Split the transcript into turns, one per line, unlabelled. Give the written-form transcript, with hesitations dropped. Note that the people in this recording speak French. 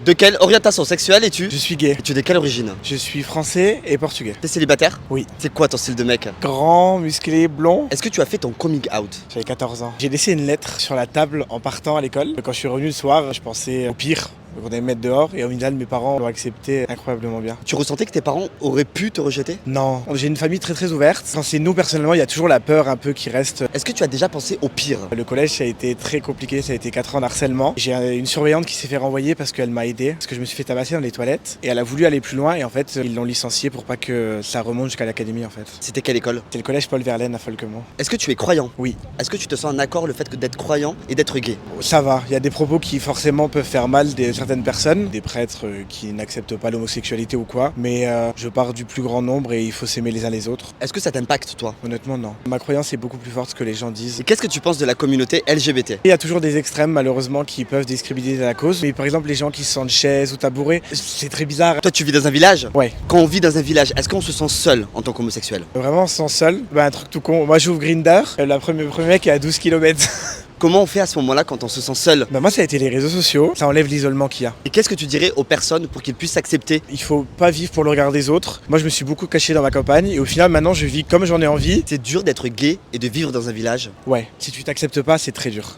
De quelle orientation sexuelle es-tu?
Je suis gay.
Et tu es de quelle origine?
Je suis français et portugais.
T'es célibataire?
Oui.
C'est quoi ton style de mec?
Grand, musclé, blond.
Est-ce que tu as fait ton coming out?
J'avais 14 ans. J'ai laissé une lettre sur la table en partant à l'école. Quand je suis revenu le soir, je pensais au pire. On allait me mettre dehors et au final mes parents l'ont accepté incroyablement bien.
Tu ressentais que tes parents auraient pu te rejeter?
Non, j'ai une famille très ouverte. Quand c'est nous personnellement, il y a toujours la peur un peu qui reste.
Est-ce que tu as déjà pensé au pire?
Le collège ça a été très compliqué, ça a été 4 ans d'harcèlement. J'ai une surveillante qui s'est fait renvoyer parce qu'elle m'a aidé, parce que je me suis fait tabasser dans les toilettes et elle a voulu aller plus loin et en fait ils l'ont licenciée pour pas que ça remonte jusqu'à l'académie en fait.
C'était quelle école?
C'est le collège Paul Verlaine à Folquemont.
Est-ce que tu es croyant?
Oui.
Est-ce que tu te sens en accord le fait d'être croyant et d'être gay?
Ça va, il y a des propos qui forcément peuvent faire mal à certaines personnes, des prêtres qui n'acceptent pas l'homosexualité ou quoi, mais je pars du plus grand nombre et il faut s'aimer les uns les autres.
Est-ce que ça t'impacte toi?
Honnêtement non. Ma croyance est beaucoup plus forte que les gens disent.
Et qu'est-ce que tu penses de la communauté LGBT?
Il y a toujours des extrêmes malheureusement qui peuvent discriminer la cause, mais par exemple les gens qui se sentent chaises ou tabourés, c'est très bizarre.
Toi tu vis dans un village?
Ouais.
Quand on vit dans un village, est-ce qu'on se sent seul en tant qu'homosexuel?
Vraiment on se sent seul, un truc tout con. Moi j'ouvre Grindr, le premier mec est à 12 km.
Comment on fait à ce moment-là quand on se sent seul?
Moi ça a été les réseaux sociaux, ça enlève l'isolement qu'il y a.
Et qu'est-ce que tu dirais aux personnes pour qu'ils puissent s'accepter?
Il faut pas vivre pour le regard des autres. Moi je me suis beaucoup caché dans ma campagne et au final maintenant je vis comme j'en ai envie.
C'est dur d'être gay et de vivre dans un village?
Ouais, si tu t'acceptes pas c'est très dur.